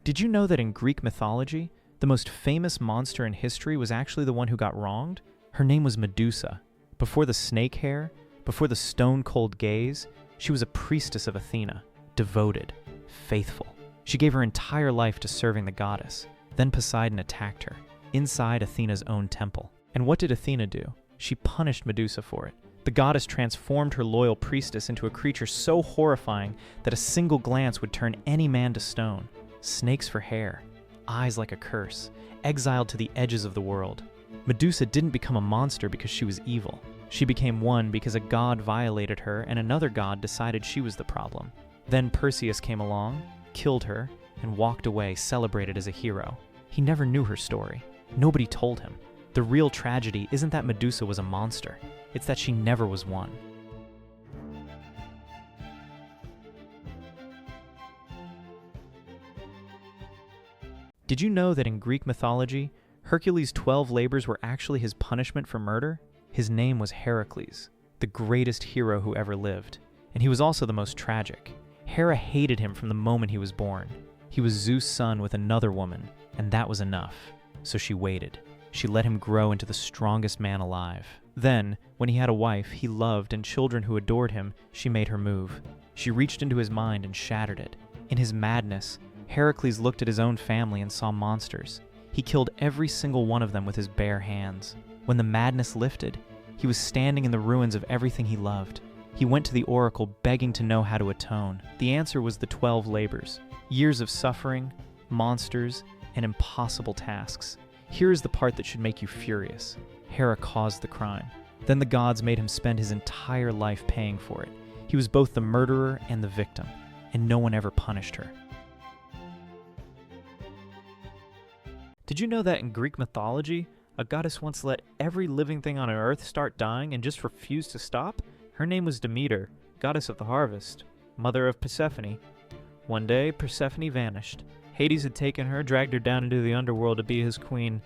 Did you know that in Greek mythology, the most famous monster in history was actually the one who got wronged? Her name was Medusa. Before the snake hair, before the stone-cold gaze, she was a priestess of Athena, devoted, faithful. She gave her entire life to serving the goddess. Then Poseidon attacked her, inside Athena's own temple. And what did Athena do? She punished Medusa for it. The goddess transformed her loyal priestess into a creature so horrifying that a single glance would turn any man to stone. Snakes for hair, eyes like a curse, exiled to the edges of the world. Medusa didn't become a monster because she was evil. She became one because a god violated her and another god decided she was the problem. Then Perseus came along, killed her, and walked away celebrated as a hero. He never knew her story. Nobody told him. The real tragedy isn't that Medusa was a monster. It's that she never was one. Did you know that in Greek mythology, Hercules' 12 labors were actually his punishment for murder? His name was Heracles, the greatest hero who ever lived. And he was also the most tragic. Hera hated him from the moment he was born. He was Zeus' son with another woman, and that was enough. So she waited. She let him grow into the strongest man alive. Then, when he had a wife he loved and children who adored him, she made her move. She reached into his mind and shattered it. In his madness, Heracles looked at his own family and saw monsters. He killed every single one of them with his bare hands. When the madness lifted, he was standing in the ruins of everything he loved. He went to the oracle begging to know how to atone. The answer was the 12 labors. Years of suffering, monsters, and impossible tasks. Here is the part that should make you furious. Hera caused the crime. Then the gods made him spend his entire life paying for it. He was both the murderer and the victim, and no one ever punished her. Did you know that in Greek mythology, a goddess once let every living thing on Earth start dying and just refused to stop? Her name was Demeter, goddess of the harvest, mother of Persephone. One day, Persephone vanished. Hades had taken her, dragged her down into the underworld to be his queen.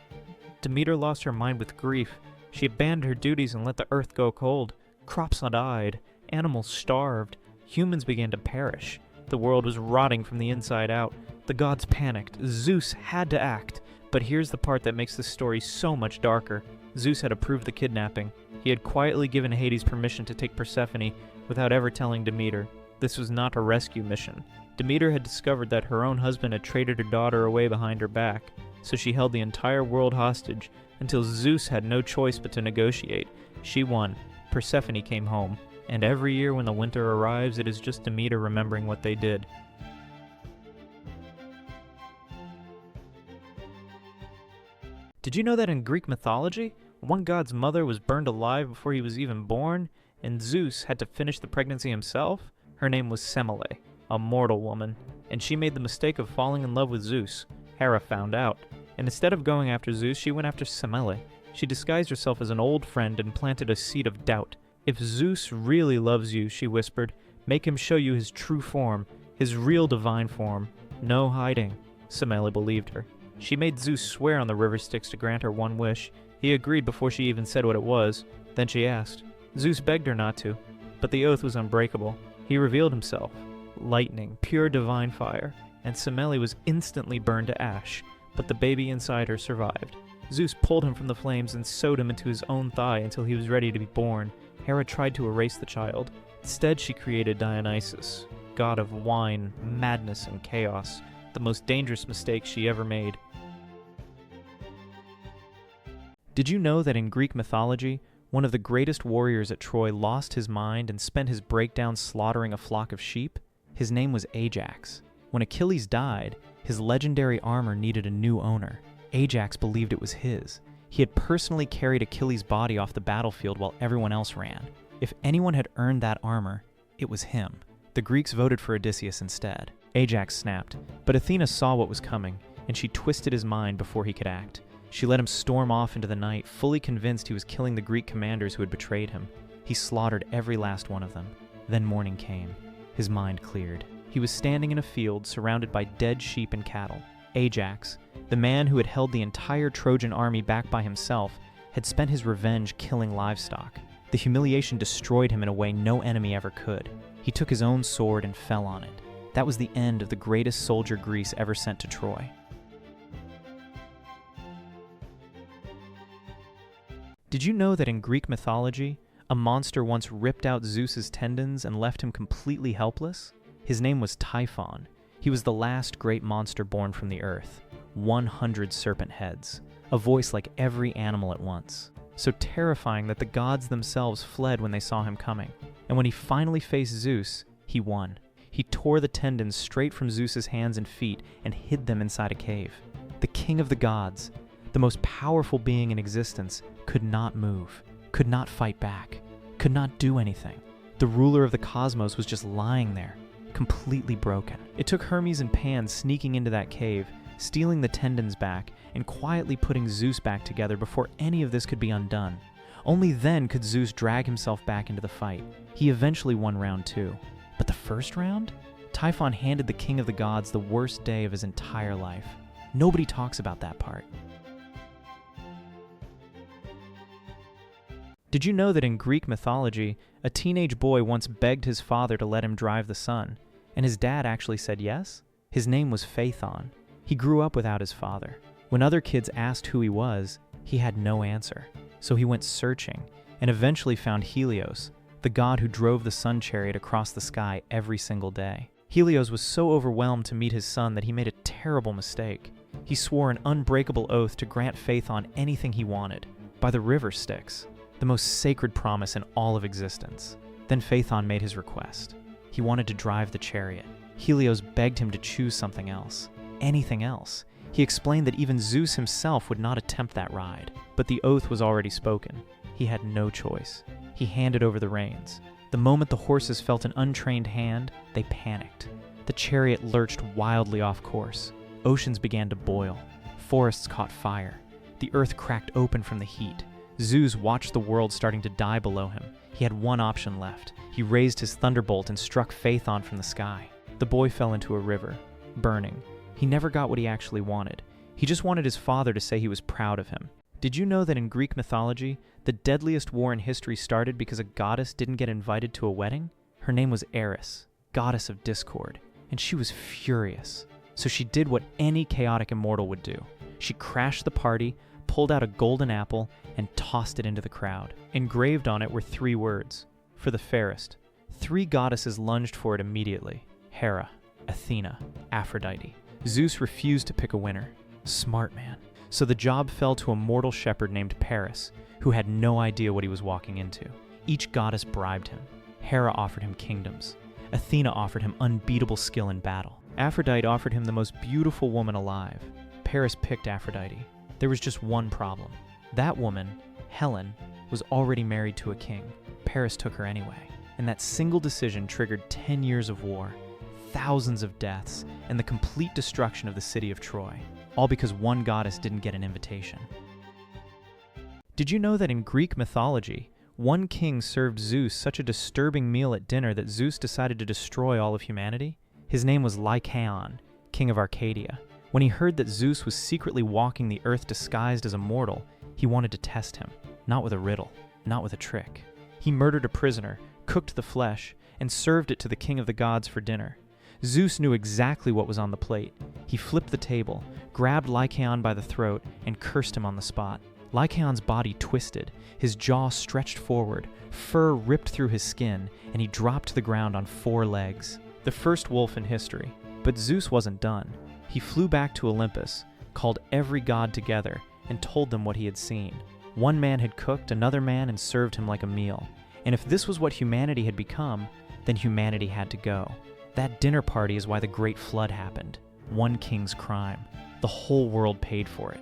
Demeter lost her mind with grief. She abandoned her duties and let the earth go cold. Crops died, animals starved, humans began to perish. The world was rotting from the inside out. The gods panicked. Zeus had to act. But here's the part that makes this story so much darker. Zeus had approved the kidnapping. He had quietly given Hades permission to take Persephone without ever telling Demeter. This was not a rescue mission. Demeter had discovered that her own husband had traded her daughter away behind her back, so she held the entire world hostage until Zeus had no choice but to negotiate. She won. Persephone came home. And every year when the winter arrives, it is just Demeter remembering what they did. Did you know that in Greek mythology, one god's mother was burned alive before he was even born, and Zeus had to finish the pregnancy himself? Her name was Semele, a mortal woman, and she made the mistake of falling in love with Zeus. Hera found out, and instead of going after Zeus, she went after Semele. She disguised herself as an old friend and planted a seed of doubt. If Zeus really loves you, she whispered, make him show you his true form, his real divine form. No hiding. Semele believed her. She made Zeus swear on the river Styx to grant her one wish. He agreed before she even said what it was. Then she asked. Zeus begged her not to, but the oath was unbreakable. He revealed himself. Lightning, pure divine fire, and Semele was instantly burned to ash, but the baby inside her survived. Zeus pulled him from the flames and sewed him into his own thigh until he was ready to be born. Hera tried to erase the child. Instead, she created Dionysus, god of wine, madness, and chaos, the most dangerous mistake she ever made. Did you know that in Greek mythology, one of the greatest warriors at Troy lost his mind and spent his breakdown slaughtering a flock of sheep? His name was Ajax. When Achilles died, his legendary armor needed a new owner. Ajax believed it was his. He had personally carried Achilles' body off the battlefield while everyone else ran. If anyone had earned that armor, it was him. The Greeks voted for Odysseus instead. Ajax snapped, but Athena saw what was coming, and she twisted his mind before he could act. She let him storm off into the night, fully convinced he was killing the Greek commanders who had betrayed him. He slaughtered every last one of them. Then morning came. His mind cleared. He was standing in a field surrounded by dead sheep and cattle. Ajax, the man who had held the entire Trojan army back by himself, had spent his revenge killing livestock. The humiliation destroyed him in a way no enemy ever could. He took his own sword and fell on it. That was the end of the greatest soldier Greece ever sent to Troy. Did you know that in Greek mythology, a monster once ripped out Zeus's tendons and left him completely helpless? His name was Typhon. He was the last great monster born from the earth. 100 serpent heads, a voice like every animal at once. So terrifying that the gods themselves fled when they saw him coming. And when he finally faced Zeus, he won. He tore the tendons straight from Zeus's hands and feet and hid them inside a cave. The king of the gods, the most powerful being in existence, could not move, could not fight back, could not do anything. The ruler of the cosmos was just lying there, completely broken. It took Hermes and Pan sneaking into that cave, stealing the tendons back, and quietly putting Zeus back together before any of this could be undone. Only then could Zeus drag himself back into the fight. He eventually won round 2. But the first round? Typhon handed the king of the gods the worst day of his entire life. Nobody talks about that part. Did you know that in Greek mythology, a teenage boy once begged his father to let him drive the sun, and his dad actually said yes? His name was Phaethon. He grew up without his father. When other kids asked who he was, he had no answer. So he went searching, and eventually found Helios, the god who drove the sun chariot across the sky every single day. Helios was so overwhelmed to meet his son that he made a terrible mistake. He swore an unbreakable oath to grant Phaethon anything he wanted, by the river Styx, the most sacred promise in all of existence. Then Phaethon made his request. He wanted to drive the chariot. Helios begged him to choose something else, anything else. He explained that even Zeus himself would not attempt that ride, but the oath was already spoken. He had no choice. He handed over the reins. The moment the horses felt an untrained hand, they panicked. The chariot lurched wildly off course. Oceans began to boil. Forests caught fire. The earth cracked open from the heat. Zeus watched the world starting to die below him. He had one option left. He raised his thunderbolt and struck Phaethon from the sky. The boy fell into a river, burning. He never got what he actually wanted. He just wanted his father to say he was proud of him. Did you know that in Greek mythology, the deadliest war in history started because a goddess didn't get invited to a wedding? Her name was Eris, goddess of discord, and she was furious. So she did what any chaotic immortal would do. She crashed the party, pulled out a golden apple, and tossed it into the crowd. Engraved on it were 3 words: for the fairest. 3 goddesses lunged for it immediately: Hera, Athena, Aphrodite. Zeus refused to pick a winner. Smart man. So the job fell to a mortal shepherd named Paris, who had no idea what he was walking into. Each goddess bribed him. Hera offered him kingdoms. Athena offered him unbeatable skill in battle. Aphrodite offered him the most beautiful woman alive. Paris picked Aphrodite. There was just one problem. That woman, Helen, was already married to a king. Paris took her anyway. And that single decision triggered 10 years of war, thousands of deaths, and the complete destruction of the city of Troy. All because one goddess didn't get an invitation. Did you know that in Greek mythology, one king served Zeus such a disturbing meal at dinner that Zeus decided to destroy all of humanity? His name was Lycaon, king of Arcadia. When he heard that Zeus was secretly walking the earth disguised as a mortal, he wanted to test him, not with a riddle, not with a trick. He murdered a prisoner, cooked the flesh, and served it to the king of the gods for dinner. Zeus knew exactly what was on the plate. He flipped the table, grabbed Lycaon by the throat, and cursed him on the spot. Lycaon's body twisted, his jaw stretched forward, fur ripped through his skin, and he dropped to the ground on 4 legs. The first wolf in history. But Zeus wasn't done. He flew back to Olympus, called every god together, and told them what he had seen. One man had cooked another man and served him like a meal. And if this was what humanity had become, then humanity had to go. That dinner party is why the Great Flood happened. One king's crime. The whole world paid for it.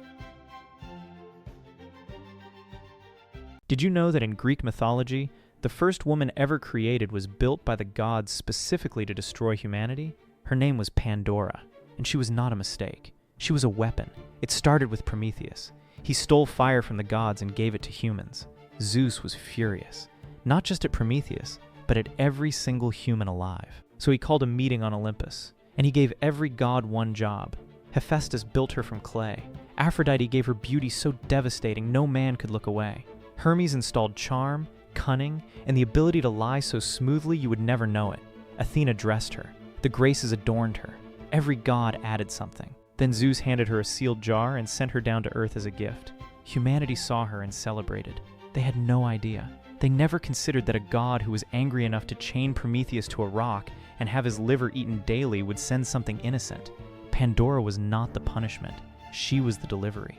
Did you know that in Greek mythology, the first woman ever created was built by the gods specifically to destroy humanity? Her name was Pandora, and she was not a mistake. She was a weapon. It started with Prometheus. He stole fire from the gods and gave it to humans. Zeus was furious, not just at Prometheus, but at every single human alive. So he called a meeting on Olympus, and he gave every god one job. Hephaestus built her from clay. Aphrodite gave her beauty so devastating no man could look away. Hermes installed charm, cunning, and the ability to lie so smoothly you would never know it. Athena dressed her. The Graces adorned her. Every god added something. Then Zeus handed her a sealed jar and sent her down to Earth as a gift. Humanity saw her and celebrated. They had no idea. They never considered that a god who was angry enough to chain Prometheus to a rock and have his liver eaten daily would send something innocent. Pandora was not the punishment. She was the delivery.